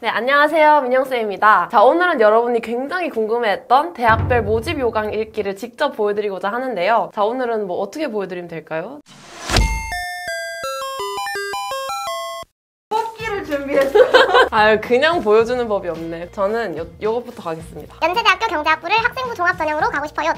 네, 안녕하세요. 민영쌤입니다. 자, 오늘은 여러분이 굉장히 궁금해했던 대학별 모집 요강 읽기를 직접 보여드리고자 하는데요. 자, 오늘은 어떻게 보여드리면 될까요? 뽑기를 준비했어요. 아유, 그냥 보여주는 법이 없네. 저는 요것부터 가겠습니다. 연세대학교 경제학부를 학생부 종합전형으로 가고 싶어요.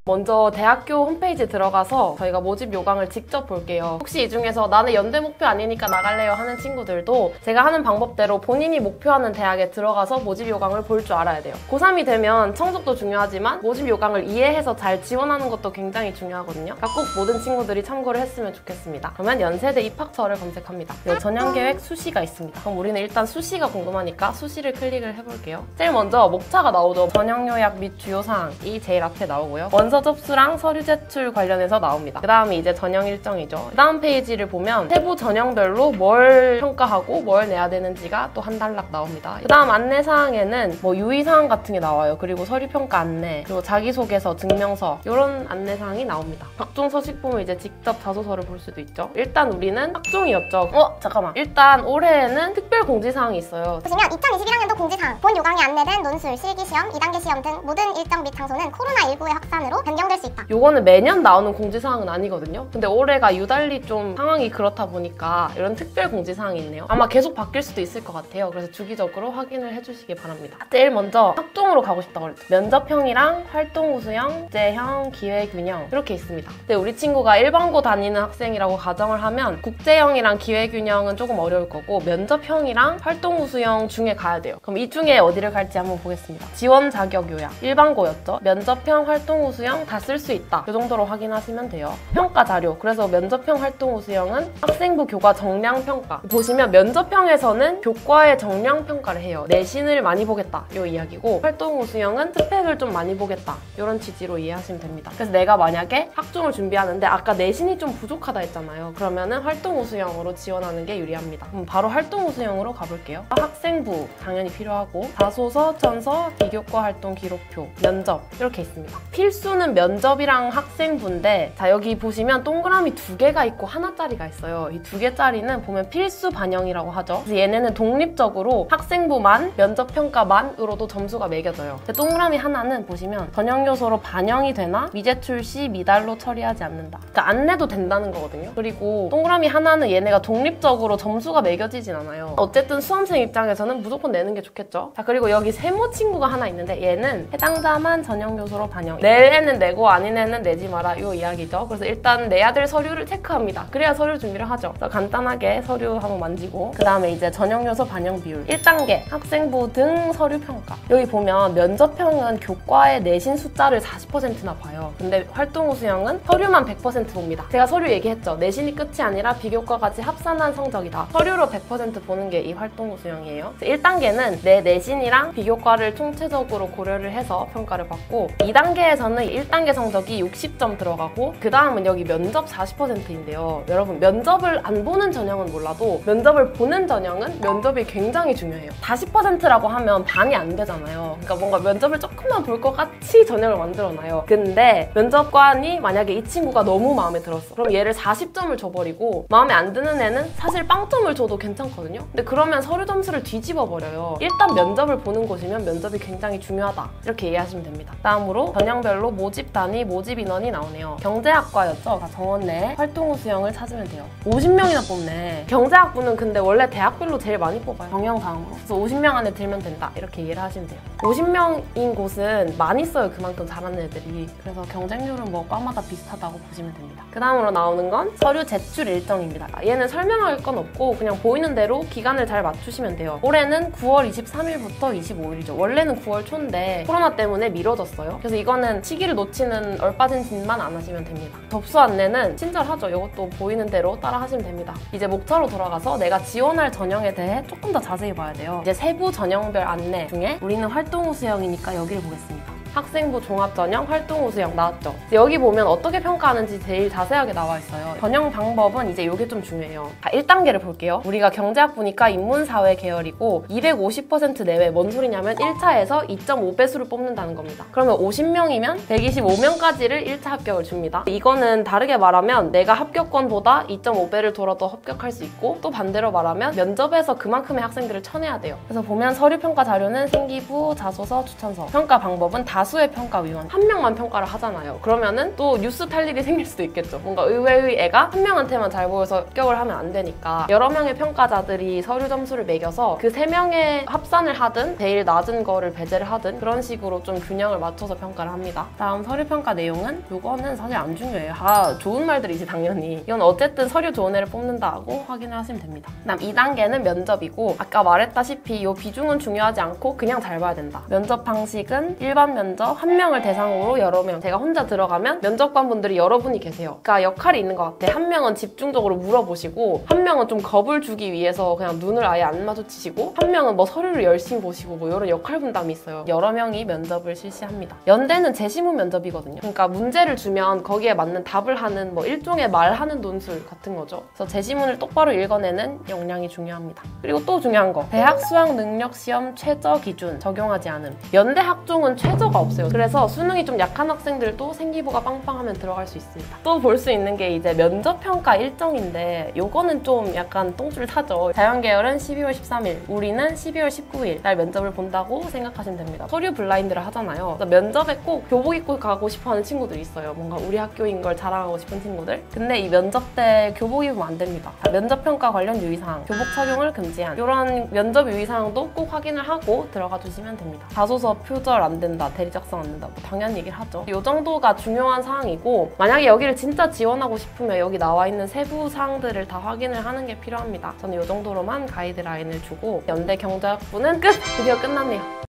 먼저 대학교 홈페이지에 들어가서 저희가 모집 요강을 직접 볼게요. 혹시 이 중에서 나는 연대 목표 아니니까 나갈래요 하는 친구들도 제가 하는 방법대로 본인이 목표하는 대학에 들어가서 모집 요강을 볼 줄 알아야 돼요. 고3이 되면 성적도 중요하지만 모집 요강을 이해해서 잘 지원하는 것도 굉장히 중요하거든요. 그러니까 꼭 모든 친구들이 참고를 했으면 좋겠습니다. 그러면 연세대 입학처를 검색합니다. 전형계획 수시가 있습니다. 그럼 우리는 일단 수시가 궁금하니까 수시를 클릭을 해볼게요. 제일 먼저 목차가 나오죠. 전형 요약 및 주요사항이 제일 앞에 나오고요. 원서 접수랑 서류 제출 관련해서 나옵니다. 그 다음에 이제 전형 일정이죠. 그 다음 페이지를 보면 세부 전형별로 뭘 평가하고 뭘 내야 되는지가 또 한 단락 나옵니다. 그 다음 안내사항에는 유의사항 같은 게 나와요. 그리고 서류평가 안내, 그리고 자기소개서, 증명서 이런 안내사항이 나옵니다. 각종 서식 보면 이제 직접 자소서를 볼 수도 있죠. 일단 우리는 학종이었죠. 잠깐만. 일단 올해에는 특별 공지사항이 있어요. 보시면 2021학년도 공지사항, 본 요강에 안내된 논술, 실기시험, 2단계 시험 등 모든 일정 및 장소는 코로나19의 확산으로 변경될 수 있다. 요거는 매년 나오는 공지사항은 아니거든요. 근데 올해가 유달리 좀 상황이 그렇다 보니까 이런 특별 공지사항이 있네요. 아마 계속 바뀔 수도 있을 것 같아요. 그래서 주기적으로 확인을 해주시기 바랍니다. 제일 먼저 학종으로 가고 싶다고 그랬죠. 면접형이랑 활동우수형, 국제형, 기회균형 이렇게 있습니다. 근데 우리 친구가 일반고 다니는 학생이라고 가정을 하면 국제형이랑 기회균형은 조금 어려울 거고 면접형이랑 활동우수형 중에 가야 돼요. 그럼 이 중에 어디를 갈지 한번 보겠습니다. 지원 자격 요약, 일반고였죠. 면접형, 활동우수형 다 쓸 수 있다. 이 정도로 확인하시면 돼요. 평가 자료. 그래서 면접형 활동우수형은 학생부 교과 정량평가. 보시면 면접형에서는 교과의 정량평가를 해요. 내신을 많이 보겠다. 이 이야기고 활동우수형은 스펙을 좀 많이 보겠다. 이런 취지로 이해하시면 됩니다. 그래서 내가 만약에 학종을 준비하는데 아까 내신이 좀 부족하다 했잖아요. 그러면은 활동우수형으로 지원하는 게 유리합니다. 그럼 바로 활동우수형으로 가볼게요. 학생부 당연히 필요하고 자소서, 전서, 비교과 활동 기록표, 면접 이렇게 있습니다. 필수는 면접이랑 학생부인데 자 여기 보시면 동그라미 2개가 있고 하나짜리가 있어요. 이 2개짜리는 보면 필수 반영이라고 하죠. 그래서 얘네는 독립적으로 학생부만 면접평가만으로도 점수가 매겨져요. 동그라미 하나는 보시면 전형 요소로 반영이 되나 미제출 시 미달로 처리하지 않는다. 그러니까 안 내도 된다는 거거든요. 그리고 동그라미 하나는 얘네가 독립적으로 점수가 매겨지진 않아요. 어쨌든 수험생 입장에서는 무조건 내는 게 좋겠죠. 자 그리고 여기 세모 친구가 하나 있는데 얘는 해당자만 전형 요소로 반영. 낼 애는 내고 아닌 애는 내지 마라 이 이야기죠. 그래서 일단 내야 될 서류를 체크합니다. 그래야 서류 준비를 하죠. 그래서 간단하게 서류 한번 만지고 그 다음에 이제 전형 요소 반영 비율 1단계 학생부 등 서류 평가. 여기 보면 면접형은 교과의 내신 숫자를 40%나 봐요. 근데 활동우수형은 서류만 100% 봅니다. 제가 서류 얘기했죠. 내신이 끝이 아니라 비교과까지 합산한 성적이다. 서류로 100% 보는 게 이 활동우수형이에요. 1단계는 내 내신이랑 비교과를 총체적으로 고려를 해서 평가를 받고 2단계에서는 1단계 성적이 60점 들어가고 그 다음은 여기 면접 40%인데요. 여러분 면접을 안 보는 전형은 몰라도 면접을 보는 전형은 면접이 굉장히 중요해요. 40%라고 하면 반이 안 되잖아요. 그러니까 뭔가 면접을 조금만 볼 것 같이 전형을 만들어놔요. 근데 면접관이 만약에 이 친구가 너무 마음에 들었어. 그럼 얘를 40점을 줘버리고 마음에 안 드는 애는 사실 빵점을 줘도 괜찮거든요. 근데 그러면 서류 점수를 뒤집어 버려요. 일단 면접을 보는 곳이면 면접이 굉장히 중요하다. 이렇게 이해하시면 됩니다. 다음으로 전형별로 모집 단위, 모집 인원이 나오네요. 경제학과였죠? 정원 내 활동우수형을 찾으면 돼요. 50명이나 뽑네. 경제학부는 근데 원래 대학별로 제일 많이 뽑아요. 경영상으로. 그래서 50명 안에 들면 된다. 이렇게 이해를 하시면 돼요. 50명인 곳은 많이 써요. 그만큼 잘하는 애들이. 그래서 경쟁률은 과마다 비슷하다고 보시면 됩니다. 그 다음으로 나오는 건 서류 제출 일정입니다. 얘는 설명할 건 없고 그냥 보이는 대로 기간을 잘 맞추시면 돼요. 올해는 9월 23일부터 25일이죠. 원래는 9월 초인데 코로나 때문에 미뤄졌어요. 그래서 이거는 시기를 놓치는 얼빠진 짓만 안 하시면 됩니다. 접수 안내는 친절하죠. 이것도 보이는 대로 따라 하시면 됩니다. 이제 목차로 돌아가서 내가 지원할 전형에 대해 조금 더 자세히 봐야 돼요. 이제 세부 전형별 안내 중에 우리는 활동우수형이니까 여기를 보겠습니다. 학생부 종합전형, 활동우수형 나왔죠. 여기 보면 어떻게 평가하는지 제일 자세하게 나와 있어요. 전형 방법은 이제 이게 좀 중요해요. 1단계를 볼게요. 우리가 경제학부니까 인문사회 계열이고 250% 내외. 뭔 소리냐면 1차에서 2.5배수를 뽑는다는 겁니다. 그러면 50명이면 125명까지를 1차 합격을 줍니다. 이거는 다르게 말하면 내가 합격권보다 2.5배를 돌아도 합격할 수 있고, 또 반대로 말하면 면접에서 그만큼의 학생들을 쳐내야 돼요. 그래서 보면 서류평가 자료는 생기부, 자소서, 추천서. 평가 방법은 다수의 평가위원 한 명만 평가를 하잖아요. 그러면은 또 뉴스 탈 일이 생길 수도 있겠죠. 뭔가 의외의 애가 한 명한테만 잘 보여서 합격을 하면 안 되니까 여러 명의 평가자들이 서류 점수를 매겨서 그 3명의 합산을 하든 제일 낮은 거를 배제를 하든 그런 식으로 좀 균형을 맞춰서 평가를 합니다. 다음 서류평가 내용은 이거는 사실 안 중요해요. 다 좋은 말들이지 당연히. 이건 어쨌든 서류 좋은 애를 뽑는다고 확인을 하시면 됩니다. 그다음 2단계는 면접이고, 아까 말했다시피 이 비중은 중요하지 않고 그냥 잘 봐야 된다. 면접 방식은 일반 면접 한 명을 대상으로 여러 명. 제가 혼자 들어가면 면접관분들이 여러분이 계세요. 그러니까 역할이 있는 것 같아. 한 명은 집중적으로 물어보시고, 한 명은 좀 겁을 주기 위해서 그냥 눈을 아예 안 마주치시고, 한 명은 뭐 서류를 열심히 보시고 뭐 이런 역할 분담이 있어요. 여러 명이 면접을 실시합니다. 연대는 재시문 면접이거든요. 그러니까 문제를 주면 거기에 맞는 답을 하는 뭐 일종의 말하는 논술 같은 거죠. 그래서 재시문을 똑바로 읽어내는 역량이 중요합니다. 그리고 또 중요한 거, 대학 수학 능력 시험 최저 기준 적용하지 않음. 연대 학종은 최저가 없어요. 그래서 수능이 좀 약한 학생들도 생기부가 빵빵하면 들어갈 수 있습니다. 또 볼 수 있는 게 이제 면접 평가 일정인데, 요거는 좀 약간 똥줄 타죠. 자연계열은 12월 13일, 우리는 12월 19일 날 면접을 본다고 생각하시면 됩니다. 서류 블라인드를 하잖아요. 그래서 면접에 꼭 교복 입고 가고 싶어하는 친구들이 있어요. 뭔가 우리 학교인 걸 자랑하고 싶은 친구들. 근데 이 면접 때 교복 입으면 안 됩니다. 면접 평가 관련 유의사항, 교복 착용을 금지한 이런 면접 유의사항도 꼭 확인을 하고 들어가 주시면 됩니다. 자소서 표절 안 된다, 대리 작성 안 된다, 뭐 당연한 얘기를 하죠. 이 정도가 중요한 사항이고, 만약에 여기를 진짜 지원하고 싶으면 여기 나와 있는 세부 사항들을 다 확인을 하는 게 필요합니다. 저는 이 정도로만 가이드라인을 주고, 연대 경제학부는 끝! 드디어 끝났네요.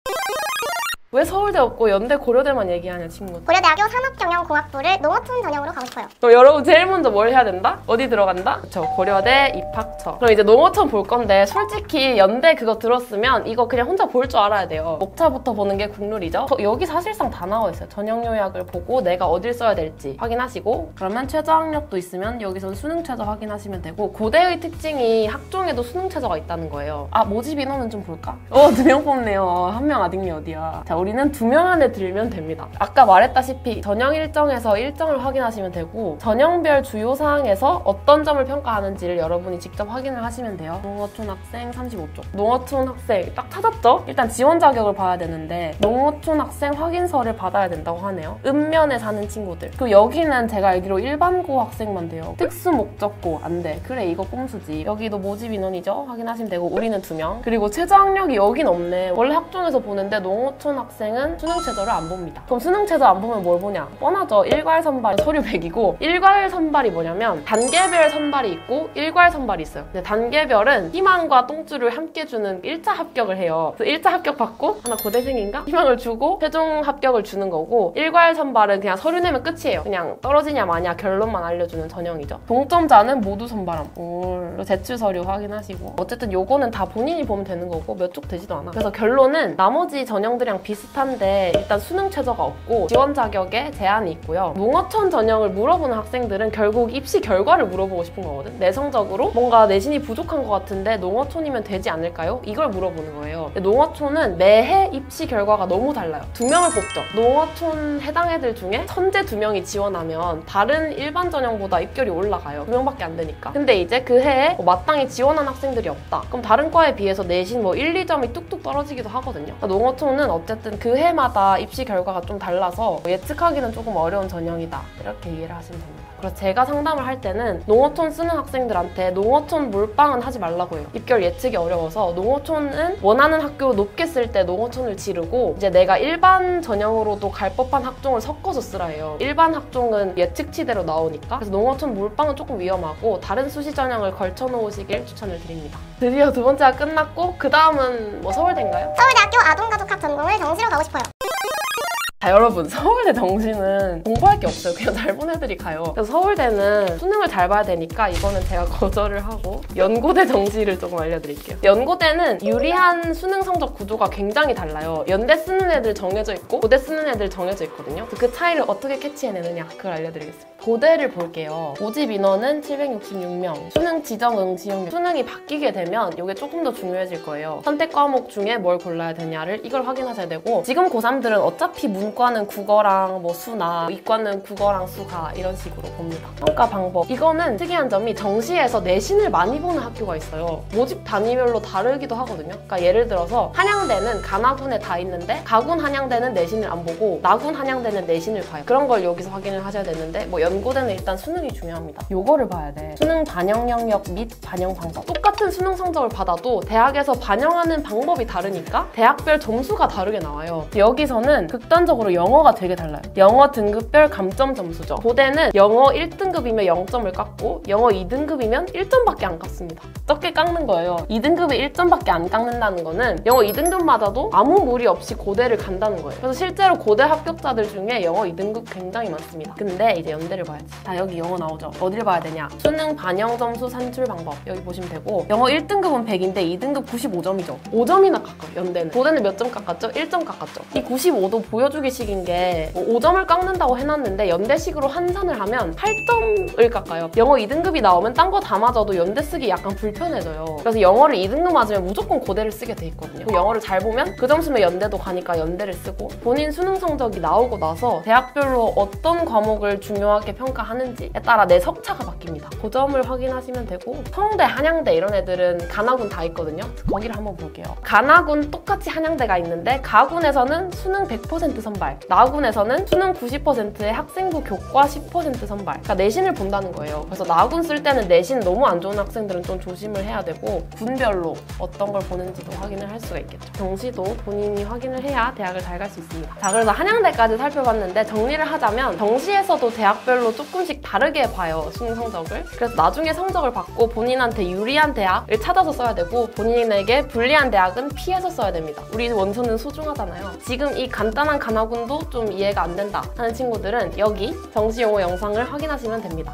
왜 서울대 없고 연대 고려대만 얘기하냐 친구. 고려대학교 산업경영공학부를 농어촌 전형으로 가고 싶어요. 그럼 여러분 제일 먼저 뭘 해야 된다? 어디 들어간다? 그쵸, 고려대 입학처. 그럼 이제 농어촌 볼 건데, 솔직히 연대 그거 들었으면 이거 그냥 혼자 볼 줄 알아야 돼요. 목차부터 보는 게 국룰이죠. 여기 사실상 다 나와 있어요. 전형 요약을 보고 내가 어딜 써야 될지 확인하시고, 그러면 최저 학력도 있으면 여기서 수능 최저 확인하시면 되고, 고대의 특징이 학종에도 수능 최저가 있다는 거예요. 아, 모집 인원은 좀 볼까? 2명 뽑네요. 한 명 아딩리 어디야. 자, 우리는 2명 안에 들면 됩니다. 아까 말했다시피 전형 일정에서 일정을 확인하시면 되고, 전형별 주요 사항에서 어떤 점을 평가하는지를 여러분이 직접 확인을 하시면 돼요. 농어촌 학생 35쪽. 농어촌 학생 딱 찾았죠? 일단 지원 자격을 봐야 되는데 농어촌 학생 확인서를 받아야 된다고 하네요. 읍면에 사는 친구들. 그리고 여기는 제가 알기로 일반고 학생만 돼요. 특수 목적고 안 돼. 그래, 이거 꼼수지. 여기도 모집 인원이죠? 확인하시면 되고, 우리는 2명. 그리고 최저 학력이 여긴 없네. 원래 학종에서 보는데 농어촌 학생은 수능 최저를 안 봅니다. 그럼 수능 최저 안 보면 뭘 보냐? 뻔하죠. 일괄 선발 서류 100이고, 일괄 선발이 뭐냐면 단계별 선발이 있고 일괄 선발이 있어요. 근데 단계별은 희망과 똥줄을 함께 주는 1차 합격을 해요. 그래서 1차 합격 받고 하나 고대생인가? 희망을 주고 최종 합격을 주는 거고, 일괄 선발은 그냥 서류 내면 끝이에요. 그냥 떨어지냐 마냐 결론만 알려주는 전형이죠. 동점자는 모두 선발함. 제출 서류 확인하시고, 어쨌든 요거는 다 본인이 보면 되는 거고 몇 쪽 되지도 않아. 그래서 결론은 나머지 전형들이랑 비슷한데 일단 수능 최저가 없고 지원 자격에 제한이 있고요. 농어촌 전형을 물어보는 학생들은 결국 입시 결과를 물어보고 싶은 거거든. 내성적으로 뭔가 내신이 부족한 것 같은데 농어촌이면 되지 않을까요? 이걸 물어보는 거예요. 농어촌은 매해 입시 결과가 너무 달라요. 2명을 뽑죠. 농어촌 해당 애들 중에 천재 2명이 지원하면 다른 일반 전형보다 입결이 올라가요. 2명밖에 안 되니까. 근데 이제 그 해에 마땅히 지원한 학생들이 없다. 그럼 다른 과에 비해서 내신 1, 2점이 뚝뚝 떨어지기도 하거든요. 그러니까 농어촌은 어쨌든 그 해마다 입시 결과가 좀 달라서 예측하기는 조금 어려운 전형이다. 이렇게 이해를 하시면 됩니다. 그래서 제가 상담을 할 때는 농어촌 쓰는 학생들한테 농어촌 몰빵은 하지 말라고 해요. 입결 예측이 어려워서 농어촌은 원하는 학교 높게 쓸 때 농어촌을 지르고, 이제 내가 일반 전형으로도 갈 법한 학종을 섞어서 쓰라 해요. 일반 학종은 예측치대로 나오니까. 그래서 농어촌 몰빵은 조금 위험하고 다른 수시 전형을 걸쳐 놓으시길 추천을 드립니다. 드디어 2번째가 끝났고, 그 다음은 서울대인가요? 서울대학교 아동가족학 전공을 정시로 가고 싶어요. 자, 여러분, 서울대 정시는 공부할 게 없어요. 그냥 잘 본 애들이 가요. 그래서 서울대는 수능을 잘 봐야 되니까 이거는 제가 거절을 하고 연고대 정시를 조금 알려드릴게요. 연고대는 유리한 수능 성적 구조가 굉장히 달라요. 연대 쓰는 애들 정해져 있고 고대 쓰는 애들 정해져 있거든요. 그 차이를 어떻게 캐치해내느냐 그걸 알려드리겠습니다. 고대를 볼게요. 모집 인원은 766명. 수능 지정 응시형 수능이 바뀌게 되면 이게 조금 더 중요해질 거예요. 선택 과목 중에 뭘 골라야 되냐를 이걸 확인하셔야 되고 지금 고3들은 어차피 문과는 국어랑 뭐 수나 이과는 국어랑 수가 이런 식으로 봅니다. 평가 방법. 이거는 특이한 점이 정시에서 내신을 많이 보는 학교가 있어요. 모집 단위별로 다르기도 하거든요. 그러니까 예를 들어서 한양대는 가나군에 다 있는데 가군 한양대는 내신을 안 보고 나군 한양대는 내신을 봐요. 그런 걸 여기서 확인을 하셔야 되는데 뭐 연고대는 일단 수능이 중요합니다. 요거를 봐야 돼. 수능 반영 영역 및 반영 방법. 똑같은 수능 성적을 받아도 대학에서 반영하는 방법이 다르니까 대학별 점수가 다르게 나와요. 여기서는 극단적으로 영어가 되게 달라요. 영어 등급별 감점 점수죠. 고대는 영어 1등급이면 0점을 깎고 영어 2등급이면 1점밖에 안 깎습니다. 적게 깎는 거예요. 2등급에 1점밖에 안 깎는다는 거는 영어 2등급마다도 아무 무리 없이 고대를 간다는 거예요. 그래서 실제로 고대 합격자들 중에 영어 2등급 굉장히 많습니다. 근데 이제 연대를 봐야지. 자, 여기 영어 나오죠. 어디를 봐야 되냐? 수능 반영 점수 산출 방법. 여기 보시면 되고 영어 1등급은 100인데 2등급 95점이죠. 5점이나 깎아요. 연대는. 고대는 몇 점 깎았죠? 1점 깎았죠. 이 95도 보여주기식인 게 5점을 깎는다고 해놨는데 연대식으로 환산을 하면 8점을 깎아요. 영어 2등급이 나오면 딴 거 다 맞아도 연대 쓰기 약간 불편해져요. 그래서 영어를 2등급 맞으면 무조건 고대를 쓰게 돼 있거든요. 영어를 잘 보면 그 점수면 연대도 가니까 연대를 쓰고 본인 수능 성적이 나오고 나서 대학별로 어떤 과목을 중요하게 평가하는지에 따라 내 석차가 바뀝니다. 그 점을 확인하시면 되고 성대, 한양대 이런 애들은 가나군 다 있거든요. 거기를 한번 볼게요. 가나군 똑같이 한양대가 있는데 가군에서는 수능 100% 선발, 나군에서는 수능 90%의 학생부 교과 10% 선발. 그러니까 내신을 본다는 거예요. 그래서 나군 쓸 때는 내신 너무 안 좋은 학생들은 좀 조심을 해야 되고 군별로 어떤 걸 보는지도 확인을 할 수가 있겠죠. 정시도 본인이 확인을 해야 대학을 잘 갈 수 있습니다. 자, 그래서 한양대까지 살펴봤는데 정리를 하자면 정시에서도 대학별로 조금씩 다르게 봐요. 수능 성적을. 그래서 나중에 성적을 받고 본인한테 유리한 대학을 찾아서 써야 되고 본인에게 불리한 대학은 피해서 써야 됩니다. 우리 원서는 소중하잖아요. 지금 이 간단한 가나군도 좀 이해가 안 된다 하는 친구들은 여기 정시 용어 영상을 확인하시면 됩니다.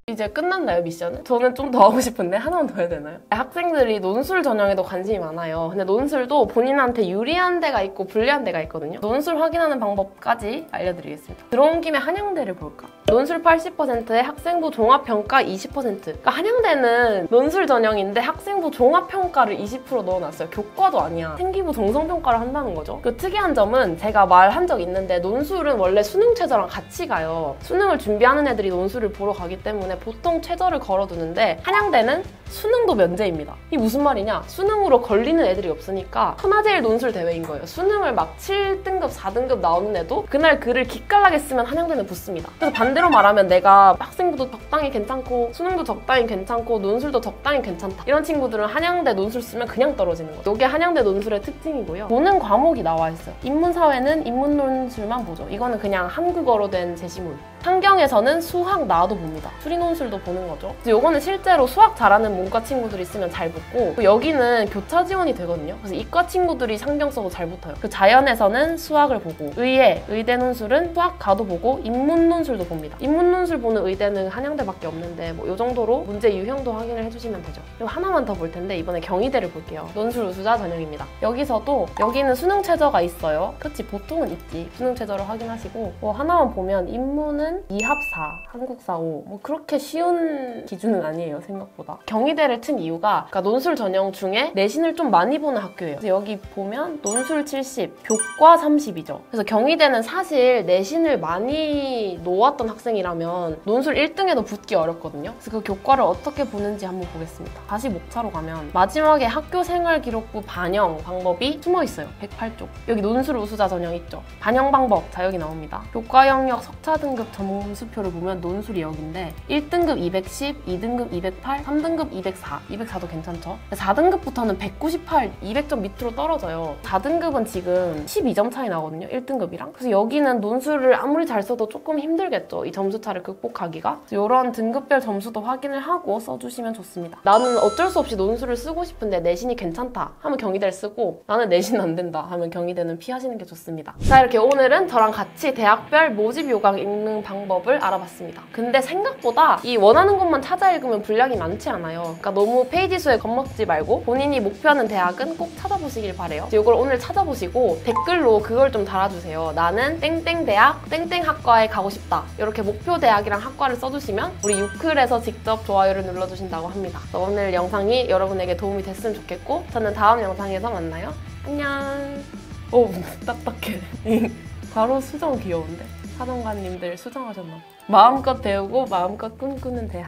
이제 끝났나요, 미션은? 저는 좀 더 하고 싶은데 하나만 더 해야 되나요? 학생들이 논술 전형에도 관심이 많아요. 근데 논술도 본인한테 유리한 데가 있고 불리한 데가 있거든요. 논술 확인하는 방법까지 알려드리겠습니다. 들어온 김에 한양대를 볼까? 논술 80%에 학생부 종합평가 20%. 그러니까 한양대는 논술 전형인데 학생부 종합평가를 20% 넣어놨어요. 교과도 아니야. 생기부 정성평가를 한다는 거죠. 그 특이한 점은 제가 말한 적 있는데 논술은 원래 수능 최저랑 같이 가요. 수능을 준비하는 애들이 논술을 보러 가기 때문에 보통 최저를 걸어두는데 한양대는 수능도 면제입니다. 이게 무슨 말이냐? 수능으로 걸리는 애들이 없으니까 천하제일 논술 대회인 거예요. 수능을 막 7등급, 4등급 나오는 애도 그날 글을 기깔나게 쓰면 한양대는 붙습니다. 그래서 반대로 말하면 내가 학생부도 적당히 괜찮고 수능도 적당히 괜찮고 논술도 적당히 괜찮다. 이런 친구들은 한양대 논술 쓰면 그냥 떨어지는 거예요. 이게 한양대 논술의 특징이고요. 보는 과목이 나와 있어요. 인문사회는 인문 논술만 보죠. 이거는 그냥 한국어로 된 제시문. 환경에서는 수학 나도 봅니다. 수리 논술도 보는 거죠. 이거는 실제로 수학 잘하는 문과 친구들이 있으면 잘 붙고 여기는 교차 지원이 되거든요. 그래서 이과 친구들이 상경 써도 잘 붙어요. 그 자연에서는 수학을 보고 의대 논술은 수학 가도 보고 인문 논술도 봅니다. 인문 논술 보는 의대는 한양대밖에 없는데 뭐 이 정도로 문제 유형도 확인을 해주시면 되죠. 그리고 하나만 더 볼 텐데 이번에 경희대를 볼게요. 논술 우수자 전형입니다. 여기는 수능 최저가 있어요. 그렇지, 보통은 있지. 수능 최저를 확인하시고 뭐 하나만 보면 인문은 2합 4, 한국사 5. 뭐 그렇게 쉬운 기준은 아니에요, 생각보다. 경희대를 튼 이유가 그러니까 논술 전형 중에 내신을 좀 많이 보는 학교예요. 그래서 여기 보면 논술 70, 교과 30이죠. 그래서 경희대는 사실 내신을 많이 놓았던 학생이라면 논술 1등에도 붙기 어렵거든요. 그래서 그 교과를 어떻게 보는지 한번 보겠습니다. 다시 목차로 가면 마지막에 학교생활기록부 반영 방법이 숨어있어요. 108쪽. 여기 논술 우수자 전형 있죠. 반영 방법, 자 여기 나옵니다. 교과 영역 석차 등급 점수표를 보면 논술이 여기인데 1등급 210, 2등급 208, 3등급 204. 204도 괜찮죠? 4등급부터는 198, 200점 밑으로 떨어져요. 4등급은 지금 12점 차이 나거든요. 1등급이랑. 그래서 여기는 논술을 아무리 잘 써도 조금 힘들겠죠. 이 점수차를 극복하기가. 이런 등급별 점수도 확인을 하고 써주시면 좋습니다. 나는 어쩔 수 없이 논술을 쓰고 싶은데 내신이 괜찮다 하면 경희대를 쓰고, 나는 내신 안 된다 하면 경희대는 피하시는 게 좋습니다. 자, 이렇게 오늘은 저랑 같이 대학별 모집 요강 읽는 방법을 알아봤습니다. 근데 생각보다 이 원하는 것만 찾아 읽으면 분량이 많지 않아요. 그러니까 너무 페이지 수에 겁먹지 말고 본인이 목표하는 대학은 꼭 찾아보시길 바래요. 이걸 오늘 찾아보시고 댓글로 그걸 좀 달아주세요. 나는 땡땡 대학 땡땡 학과에 가고 싶다. 이렇게 목표 대학이랑 학과를 써주시면 우리 유클에서 직접 좋아요를 눌러주신다고 합니다. 그래서 오늘 영상이 여러분에게 도움이 됐으면 좋겠고, 저는 다음 영상에서 만나요. 안녕. 오, 딱딱해. 바로 수정 귀여운데? 사정관님들 수정하셨나 봐. 마음껏 배우고 마음껏 꿈꾸는 대학.